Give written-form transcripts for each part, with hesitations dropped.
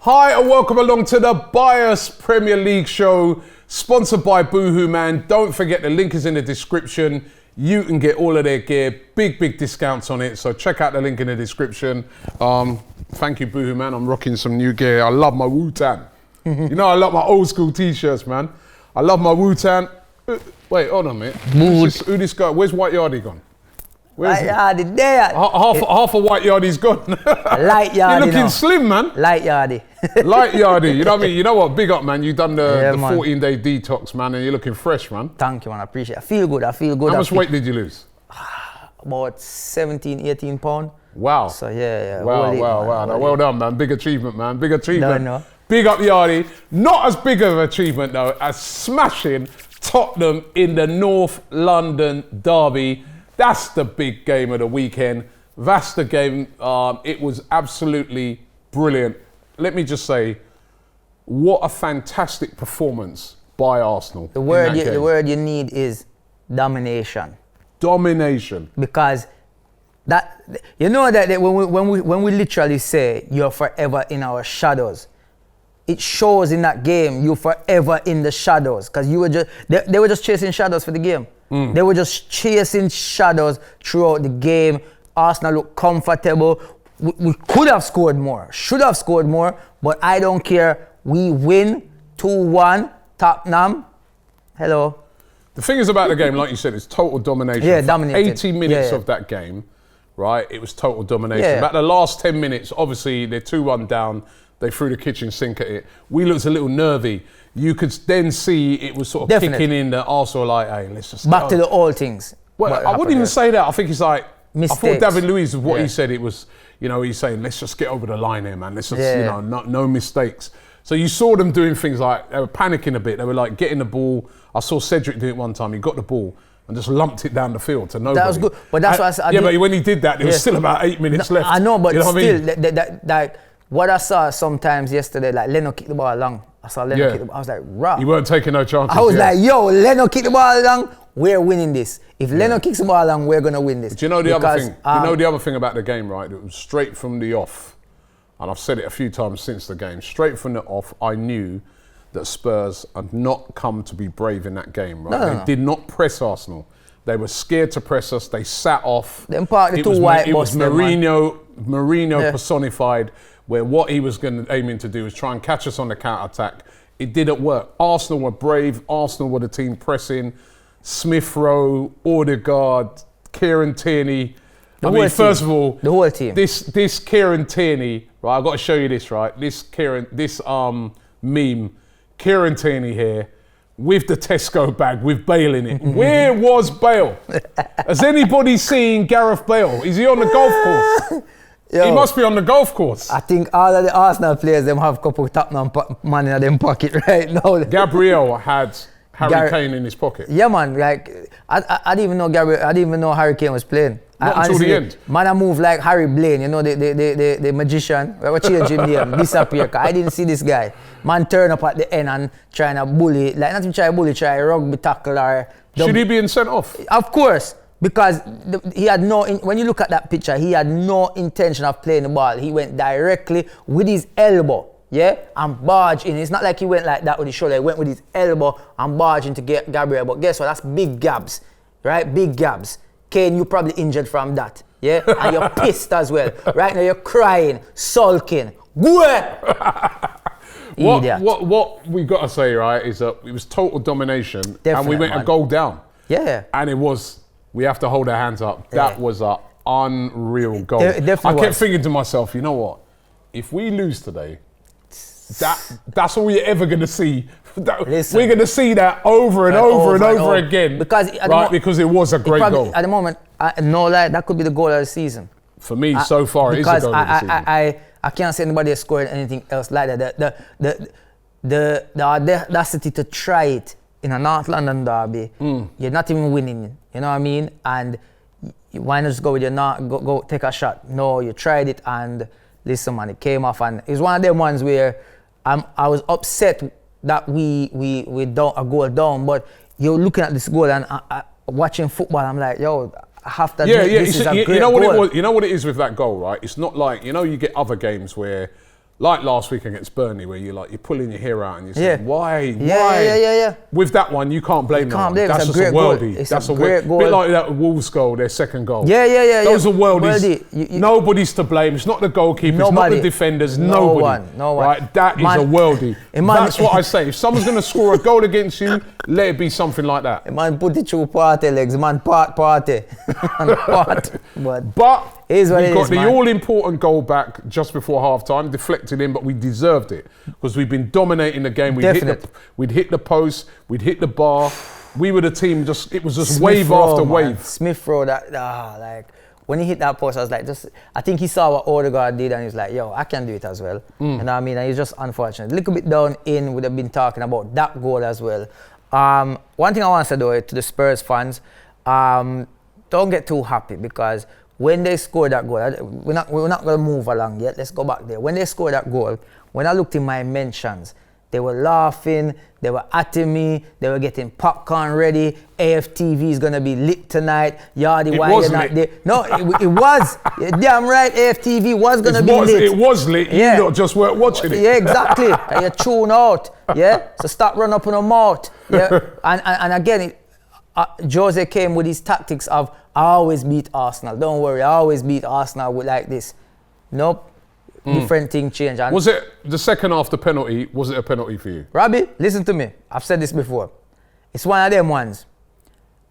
Hi and welcome along to the Bias Premier League show, sponsored by Boohoo Man. Don't forget the link is in the description. You can get all of their gear, big discounts on it. So check out the link in the description. Thank you, Boohoo Man. I'm rocking some new gear. I love my Wu-Tang. You know I love my old school t-shirts, man. I love my Wu-Tang. Wait, hold on a minute. Who this guy? Where's White Yardie gone? Where's White Yardie there. Half of White Yardie's gone. Light Yardie. You're looking slim, man. Light Yardie. Light Yardie. You know what I mean? You know what? Big up, man. You done the 14-day detox, man, and you're looking fresh, man. Thank you, man. I appreciate it. I feel good. How much weight did you lose? About 17, 18 pounds. Wow. So yeah. Wow. No, well done, man. Big achievement, man. Big achievement. No. Big up Yardie. Not as big of an achievement though as smashing Tottenham in the North London derby. That's the big game of the weekend. That's the game. It was absolutely brilliant. Let me just say, what a fantastic performance by Arsenal. The word you need is domination. Domination. Because that, you know that when we literally say you're forever in our shadows, it shows in that game you're forever in the shadows, because you were just they were just chasing shadows for the game. They were just chasing shadows throughout the game. Arsenal looked comfortable. We could have scored more, should have scored more, but I don't care. We win 2-1. Tottenham. Hello. The thing is about the game, like you said, it's total domination. Yeah, For dominated. 80 minutes of that game, right, it was total domination. Yeah. About the last 10 minutes, obviously, they're 2-1 down. They threw the kitchen sink at it. We looked a little nervy. You could then see it was sort of kicking in that Arsenal like, hey, let's just back to the old things. Well, I wouldn't even say that. I think it's like, mistakes. I thought David Luiz, what he said, it was, you know, he's saying, let's just get over the line here, man. Let's just, you know, no mistakes. So you saw them doing things like, they were panicking a bit. They were like getting the ball. I saw Cedric do it one time. He got the ball and just lumped it down the field to nobody. That was good. But that's what I yeah, but when he did that, there was still about 8 minutes left. I know, but you know still, what I mean? What I saw sometimes yesterday, like Leno kicked the ball long. I saw Leno kick the ball. I was like, raw. You weren't taking no chances. I was like, yo, Leno kicked the ball long. We're winning this. If Leno kicks the ball long, we're gonna win this. Do you know the other thing? You know the other thing about the game, right? It was straight from the off, and I've said it a few times since the game. Straight from the off, I knew that Spurs had not come to be brave in that game. Right? They did not press Arsenal. They were scared to press us. They sat off. Them part the two white. It was Mourinho personified, where what he was aiming to do was try and catch us on the counter-attack. It didn't work. Arsenal were brave. Arsenal were the team pressing. Smith Rowe, Odegaard, Kieran Tierney. First of all, the whole team. This Kieran Tierney, right? I've got to show you this, right? This meme, Kieran Tierney here, with the Tesco bag with Bale in it. Where was Bale? Has anybody seen Gareth Bale? Is he on the golf course? Yo, he must be on the golf course. I think all of the Arsenal players, them have a couple of Tottenham money in them pocket right now. Gabriel had Harry Kane in his pocket. Yeah, man. Like I didn't even know Gabriel. I didn't even know Harry Kane was playing. Not until the end. Man, I move like Harry Blaine. You know the magician. We change him name, disappear. I didn't see this guy. Man turn up at the end and trying to bully. Like not even try to bully, try rugby tackle or. Should he be sent off? Of course. Because he had when you look at that picture, he had no intention of playing the ball. He went directly with his elbow, and barged in. It's not like he went like that with his shoulder. He went with his elbow and barged into Gabriel. But guess what? That's big gabs, right? Big gabs. Kane, you probably injured from that, and you're pissed as well. Right now you're crying, sulking. What we got to say, right, is that it was total domination. And we went a goal down. Yeah. And it was, we have to hold our hands up. That was an unreal goal. It I kept thinking to myself, you know what? If we lose today, that's all you're ever going to see. We're going to see that over and over again. Because because it was a great goal. At the moment, no lie, that could be the goal of the season. For me, so far, it is the goal of the season. I can't see anybody has scored anything else like that. The audacity to try it in a North London derby, you're not even winning. You know what I mean? And why not just go with your go take a shot? No, you tried it and listen, man, it came off, and it's one of them ones where I was upset that we down a goal down, but you're looking at this goal and watching football, I'm like, yo, I have to admit, this is a great goal. You know what it is with that goal, right? It's not like, you know, you get other games where like last week against Burnley, where you're pulling your hair out and you're saying, why? Yeah. With that one, you can't blame them. That's just a worldie. That's a great goal. Bit like that Wolves goal, their second goal. Yeah. Those are worldies. Nobody's to blame. It's not the goalkeeper. It's not the defenders. Nobody. No one. Right? That is a worldie. That's what I say. If someone's going to score a goal against you, let it be something like that. Man, put it through party legs. Man, party. But we got the man. all-important goal back just before half-time, deflected in, but we deserved it because we've been dominating the game. We'd hit the post, we'd hit the bar. We were the team. It was just wave after wave. Smith Rowe, when he hit that post, I was like, I think he saw what Odegaard did, and he was like, yo, I can do it as well. You know what I mean? And it's just unfortunate. A little bit down in, would have been talking about that goal as well. One thing I want to say though to the Spurs fans, don't get too happy because when they scored that goal, we're not going to move along yet. Let's go back there. When they scored that goal, when I looked in my mentions, they were laughing, they were at me, they were getting popcorn ready. AFTV is going to be lit tonight. Yardie, why you're not there? No, it was. You're damn right, AFTV was going to be lit. It was lit. You not just weren't watching it. Yeah, exactly. And you tune out. Yeah, so stop running up on the mouth. Yeah, and again, Jose came with his tactics of, I always beat Arsenal. Don't worry, I always beat Arsenal with like this. Nope. Different thing changed. And was it the second half the penalty? Was it a penalty for you? Robbie, listen to me. I've said this before. It's one of them ones.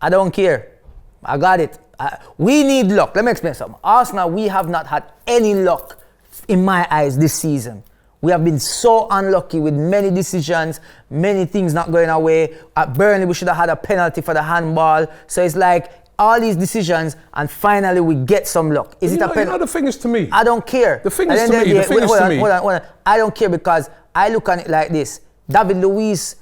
I don't care. I got it. We need luck. Let me explain something. Arsenal, we have not had any luck in my eyes this season. We have been so unlucky with many decisions, many things not going our way. At Burnley, we should have had a penalty for the handball. So it's like all these decisions, and finally we get some luck. Is it a penalty? You know, the thing is to me. I don't care. The thing is to me. Hold on. I don't care because I look at it like this. David Luiz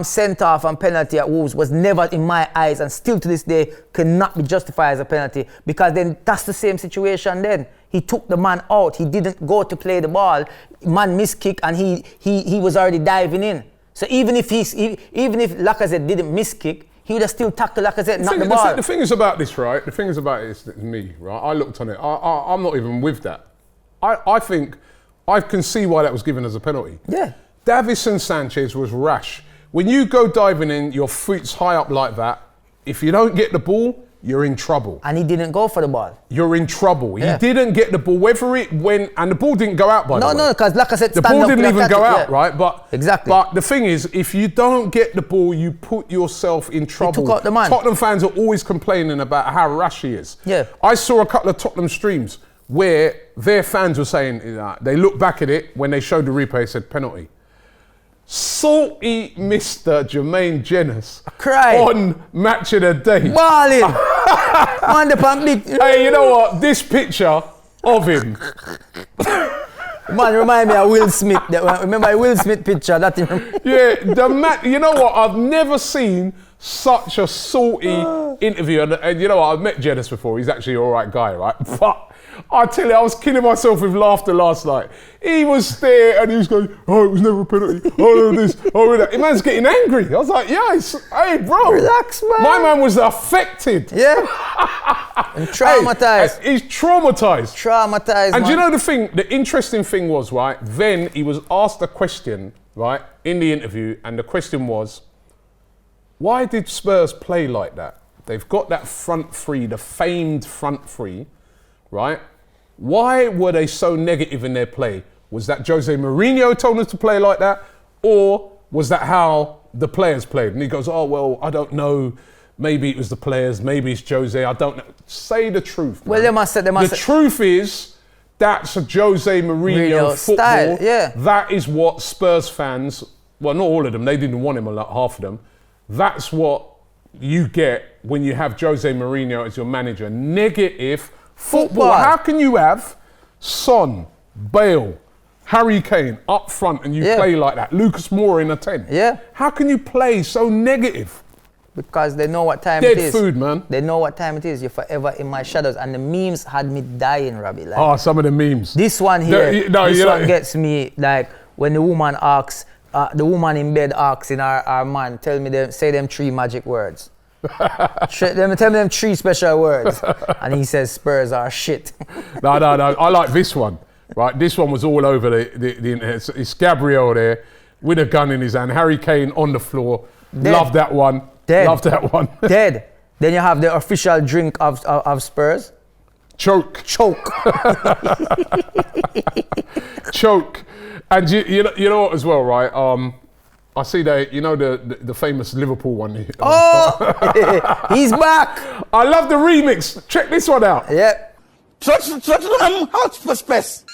sent off and penalty at Wolves was never in my eyes, and still to this day cannot be justified as a penalty, because then that's the same situation then. He took the man out. He didn't go to play the ball. Man missed kick and he was already diving in. So even if Lacazette didn't miss kick, he would have still tackled Lacazette, not the ball. The thing is about this, right? The thing is about it is me, right? I looked on it. I'm not even with that. I think I can see why that was given as a penalty. Yeah. Davinson Sanchez was rash. When you go diving in, your foot's high up like that, if you don't get the ball, you're in trouble. And he didn't go for the ball. You're in trouble. Yeah. He didn't get the ball, whether it went, and the ball didn't go out, by the way. No, because like I said, the ball didn't even go out, right? But exactly. But the thing is, if you don't get the ball, you put yourself in trouble. He took out the man. Tottenham fans are always complaining about how rash he is. Yeah. I saw a couple of Tottenham streams where their fans were saying, they looked back at it when they showed the replay, said penalty. Salty Mr. Jermaine Jenas on Match of the Day. Balling. On the pump big. Hey, you know what? This picture of him. Man, remind me of Will Smith. Remember a Will Smith picture? You know what? I've never seen such a salty interview. And you know what? I've met Jenas before. He's actually an all right guy, right? But I tell you, I was killing myself with laughter last night. He was there and he was going, oh, it was never a penalty. Oh, this, oh, that. The man's getting angry. I was like, hey, bro. Relax, man. My man was affected. Yeah. And traumatized. He's traumatized. Traumatized, And man. you know the thing, the interesting thing was, right, then he was asked a question, right, in the interview, and the question was, why did Spurs play like that? They've got that front three, the famed front three, right? Why were they so negative in their play? Was that Jose Mourinho told us to play like that? Or was that how the players played? And he goes, oh, well, I don't know. Maybe it was the players. Maybe it's Jose. I don't know. Say the truth, man. Well, they must say. The truth is, that's a Jose Mourinho football. Style, yeah. That is what Spurs fans, well, not all of them, they didn't want him, like half of them. That's what you get when you have Jose Mourinho as your manager. Negative football. How can you have Son, Bale, Harry Kane up front and you play like that? Lucas Moura in a 10. Yeah. How can you play so negative? Because they know what time it is. Dead food, man. They know what time it is. You're forever in my shadows. And the memes had me dying, Robbie. Like, some of the memes. This one here, this one gets me, like, when the woman asks, the woman in bed asks in our man, say them 3 magic words. Tell me them 3 special words. And he says Spurs are shit. No. I like this one. right? This one was all over the internet. It's Gabriel there with a gun in his hand. Harry Kane on the floor. Dead. Love that one. Dead. Love that one. Dead. Then you have the official drink of Spurs. Choke. Choke. And you know what as well, right? I see that, you know, the famous Liverpool one. Oh, he's back. I love the remix. Check this one out. Yeah. Tottenham Hotspurs.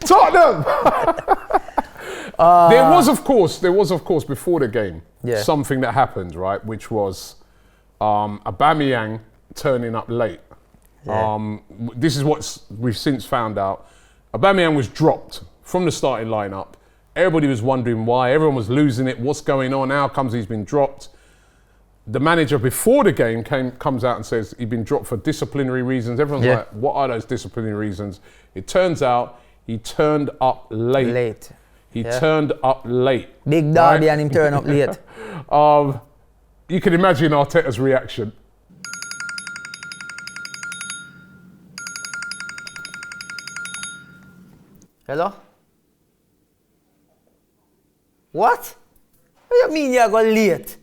Tottenham. There was of course before the game something that happened, right, which was Aubameyang turning up late. Yeah. This is what we've since found out. Aubameyang was dropped from the starting lineup. Everybody was wondering why. Everyone was losing it. What's going on? How comes he's been dropped? The manager before the game comes out and says he'd been dropped for disciplinary reasons. Everyone's like, what are those disciplinary reasons? It turns out he turned up late. He turned up late. Big Yardie and him turn up late. You can imagine Arteta's reaction. Hello? What? What do you mean you go late?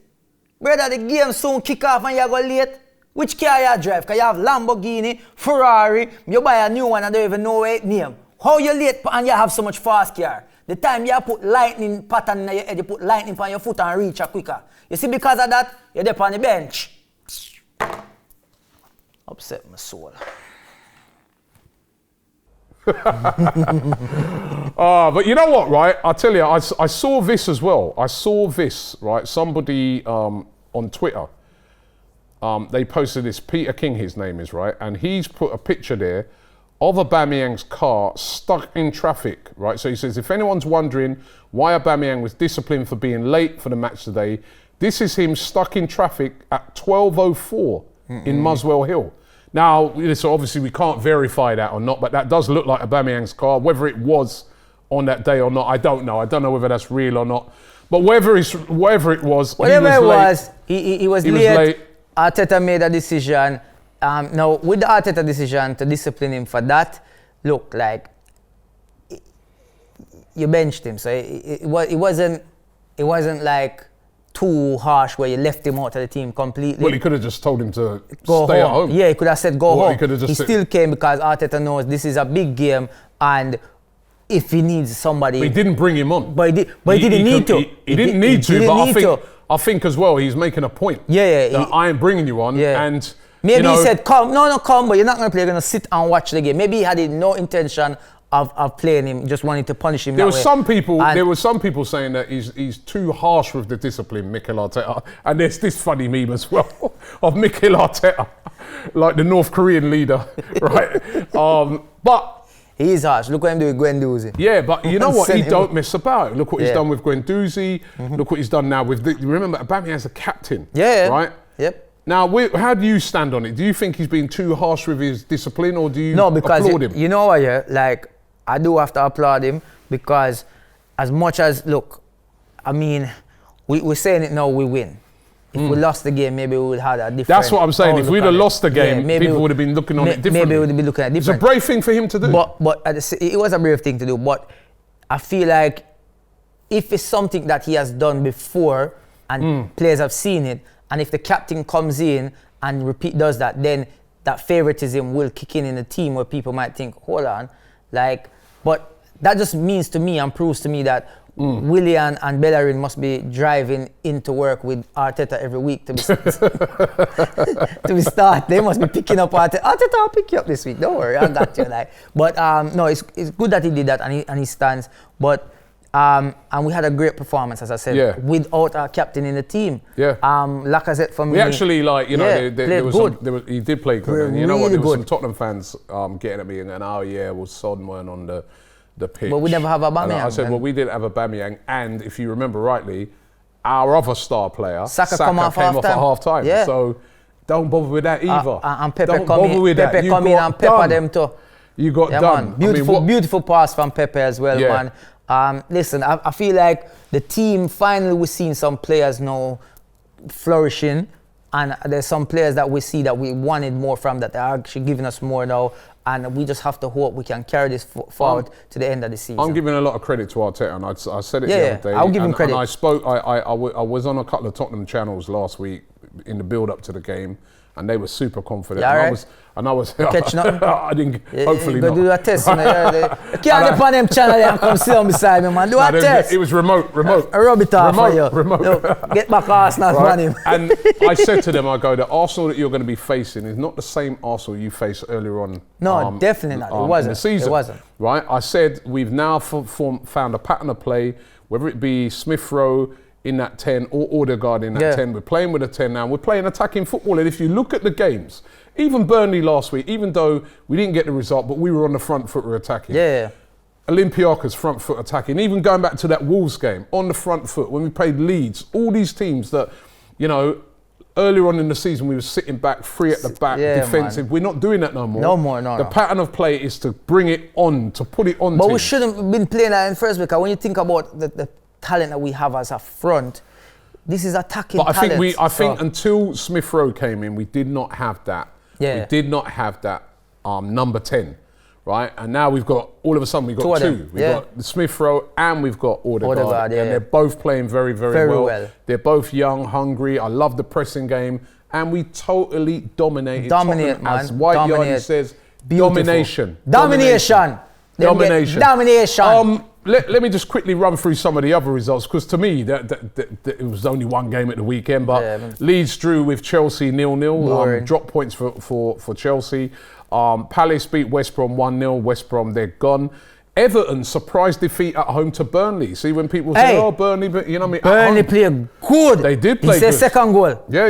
Brother, the game soon kick off and you go late? Which car you drive? Because you have Lamborghini, Ferrari, you buy a new one and don't even know what it name. How you late and you have so much fast car? The time you put lightning pattern in your head, you put lightning on your foot and reach quicker. You see, because of that, you're there on the bench. Upset my soul. But you know what, right? I'll tell you, I saw this as well. I saw this, right? Somebody on Twitter, they posted this, Peter King, his name is, right? And he's put a picture there of Aubameyang's car stuck in traffic, right? So he says, if anyone's wondering why Aubameyang was disciplined for being late for the match today, this is him stuck in traffic at 12:04 in Muswell Hill. Now, so obviously we can't verify that or not, but that does look like Aubameyang's car. Whether it was on that day or not, I don't know. I don't know whether that's real or not. But whatever it was, he was late. Arteta made a decision. Now, with the Arteta decision to discipline him for that, look, like, you benched him. So it wasn't like too harsh where you left him out of the team completely. Well, he could have just told him to go stay home. at home. Yeah, he could have said go home. He still came because Arteta knows this is a big game and if he needs somebody... But he didn't bring him on. But he didn't need to. He didn't need to, but I think as well he's making a point. Yeah. I ain't bringing you on. Yeah. And maybe he said, come, but you're not going to play, you're going to sit and watch the game. Maybe he had no intention of playing him, just wanting to punish him. There were some people saying that he's too harsh with the discipline, Mikel Arteta. And there's this funny meme as well of Mikel Arteta, like the North Korean leader, right? But he is harsh. Look what I'm doing with Guendouzi. Yeah, but you know what? He don't mess about. Look what he's done with Guendouzi. Look what he's done now with. Remember, Aubameyang's a captain. Yeah. Right. Yep. Now, how do you stand on it? Do you think he's been too harsh with his discipline, or do you applaud him? You know what? Yeah, like I do have to applaud him because, as much as look, I mean, we're saying it now. We win. If we lost the game, maybe we would have a different. That's what I'm saying. If we'd have lost the game, people would have been looking on it differently. Maybe we would be looking at it differently. It's a brave thing for him to do. But it was a brave thing to do. But I feel like if it's something that he has done before and players have seen it, and if the captain comes in and does that, then that favoritism will kick in the team where people might think, hold on, like. But that just means to me and proves to me that. Willian and Bellerin must be driving into work with Arteta every week to be start. They must be picking up Arteta. Arteta, I'll pick you up this week. Don't worry, I got you. But no, it's good that he did that and he stands. But and we had a great performance, as I said, without our captain in the team. Yeah. Lacazette for me. We actually he did play good. And you know what? There were some Tottenham fans getting at me and going, "Oh yeah, well Son weren't on the pitch." But we never have Aubameyang. I said, well, we didn't have Aubameyang, and if you remember rightly, our other star player, Saka came off at half-time. Yeah. So don't bother with that either. And Pepe come in and pepper them too. you got done. Man. Beautiful pass from Pepe as well, Yeah. man. Listen, I feel like the team, finally we're seeing some players now flourishing, and there's some players that we see that we wanted more from that are actually giving us more now, and we just have to hope we can carry this forward to the end of the season. I'm giving a lot of credit to Arteta, and I said it the other day. I'll give him credit. And I spoke, I was on a couple of Tottenham channels last week in the build-up to the game, and they were super confident. Yeah, and I was catch nothing? I didn't, hopefully not. not. Do a test. You can't dip on them channel and come sit on beside me, man. Do a test. It was remote. Rub it off for you. Remote. Look, get back Arsenal money. And I said to them, I go, the Arsenal that you're going to be facing is not the same Arsenal you faced earlier on. No, definitely not. It wasn't. In the season, it wasn't. Right? I said, we've now found a pattern of play, whether it be Smith Rowe in that 10 or Odegaard in that 10. We're playing with a 10 now. We're playing attacking football. And if you look at the games, even Burnley last week, even though we didn't get the result, but we were on the front foot, we're attacking. Yeah. Olympiacos front foot attacking. Even going back to that Wolves game, on the front foot, when we played Leeds, all these teams that, you know, earlier on in the season, we were sitting back, free at the back, defensive. Man. We're not doing that no more. The pattern of play is to bring it on, to put it on. But we shouldn't have been playing that in first, because when you think about the talent that we have as a front, this is attacking talent. But I think until Smith Rowe came in, we did not have that. Yeah. We did not have that number 10, right? And now we've got, all of a sudden, we've got two. We've got Smith Rowe and we've got Odegaard. And they're both playing very, very well. They're both young, hungry. I love the pressing game. And we totally dominated Tottenham, man. as White Yardie says, domination. Domination. Let me just quickly run through some of the other results, because to me, it was only one game at the weekend, but Leeds drew with Chelsea 0-0, drop points for Chelsea. Palace beat West Brom 1-0, West Brom, they're gone. Everton, surprise defeat at home to Burnley. See, when people say, oh, Burnley, but you know what I mean? Burnley played good. They did play good. It's their second goal. Yeah. I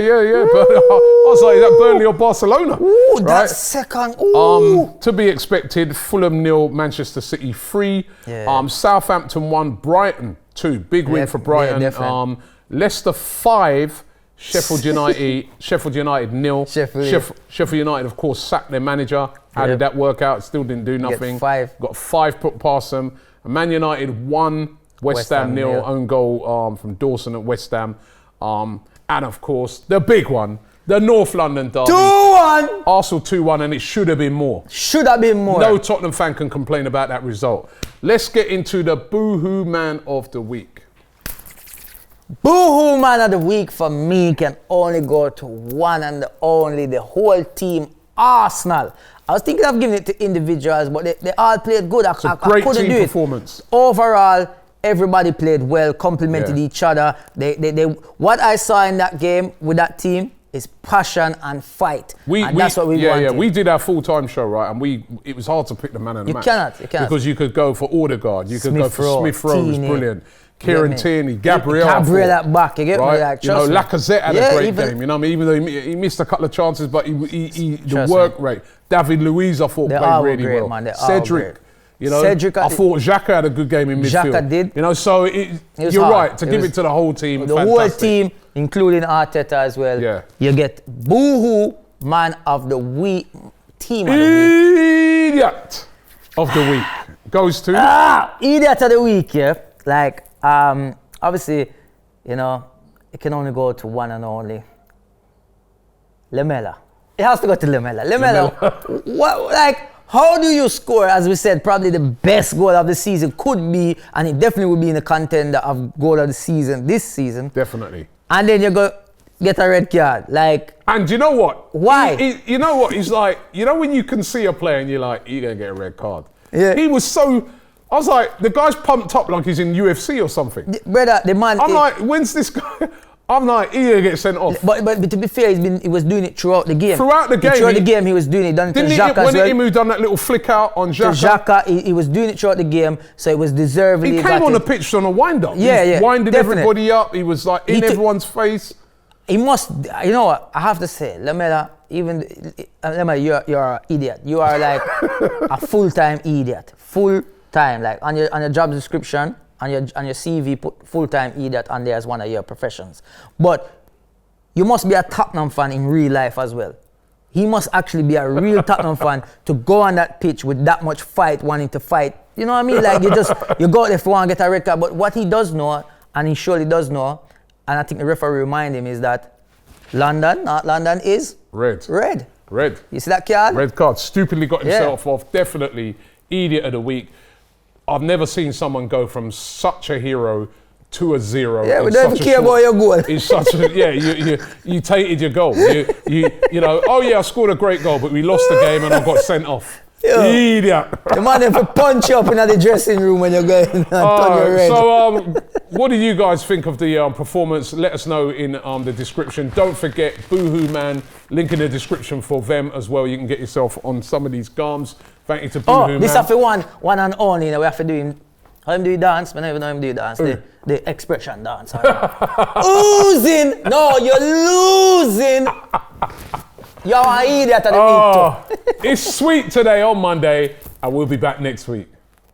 was like, is that Burnley or Barcelona? Ooh, right? That second. Ooh. To be expected, Fulham 0, Manchester City 3. Yeah. Southampton 1, Brighton 2. Big win for Brighton. Yeah, Leicester 5. Sheffield United 0. Sheffield United, of course, sacked their manager. How did that work out? Still didn't do nothing. Got 5 put past them. Man United 1, West Ham 0. Own goal from Dawson at West Ham. And of course, the big one, the North London derby. 2-1. Arsenal 2-1, and it should have been more. No Tottenham fan can complain about that result. Let's get into the Boohoo Man of the Week. Boohoo Man of the Week for me can only go to one and only, the whole team, Arsenal. I was thinking of giving it to individuals, but they all played good. It's a great team performance. Overall, everybody played well, complemented each other. They what I saw in that game with that team is passion and fight. That's what we wanted. We did our full-time show, right? And it was hard to pick the man of the match. You cannot. Because you could go for Odegaard, you could go for Smith Rowe, who's brilliant. Kieran Tierney, Gabriel at back, you get me? Like, Lacazette had a great game, you know what I mean? Even though he missed a couple of chances, but the work rate. David Luiz, I thought, played really well. Man, Cedric, I thought Xhaka had a good game in midfield. Xhaka did. You know, so you're right, to give it to the whole team. The whole team, including Arteta as well. Yeah. You get Boohoo Man of the Week, Team of the Week. Idiot of the Week goes to... Idiot of the Week, yeah. Like, obviously, you know, it can only go to one and only. Lamela. It has to go to Lamela. How do you score, as we said, probably the best goal of the season could be, and it definitely would be in the contender of goal of the season this season. Definitely. And then you go get a red card. And you know what? Why? You know what? He's like, you know when you can see a player and you're like, you're going to get a red card. Yeah. He was so... I was like, the guy's pumped up like he's in UFC or something. Brother, the man... I'm like, when's this guy... I'm like, he's going to get sent off. But to be fair, he was doing it throughout the game. Throughout the game, he was doing it. Done it to Xhaka as well. When he done that little flick out on Xhaka? He was doing it throughout the game, so it was deservedly... He came on the pitch on a wind-up. Yeah, he was winding everybody up. He was like in everyone's face. He must... You know what? I have to say, Lamela, Lamela, you're an idiot. You are like a full-time idiot. Full-time. Like on your job description, on your CV, put full-time idiot on there as one of your professions. But you must be a Tottenham fan in real life as well. He must actually be a real Tottenham fan to go on that pitch with that much fight, wanting to fight. You know what I mean? Like you go there for one get a red card. But what he does know, and he surely does know, and I think the referee remind him, is that North London is red. You see that card? Red card. Stupidly got himself off. Definitely idiot of the week. I've never seen someone go from such a hero to a zero. Yeah, we don't even care about your goal. It's such a, you tainted your goal. You know, oh yeah, I scored a great goal, but we lost the game and I got sent off. Yeah. Idiot. The man if punch you up in the dressing room when you're going and turn your red. So, what do you guys think of the performance? Let us know in the description. Don't forget, Boohoo Man, link in the description for them as well. You can get yourself on some of these garms. Thank you to Boohoo Man. This have to one and only. You know, we have to do him. How him do dance? I don't even know him do dance. The expression dance. Losing. No, you're losing. You're an idiot at the week too. It's sweet today on Monday, and we'll be back next week.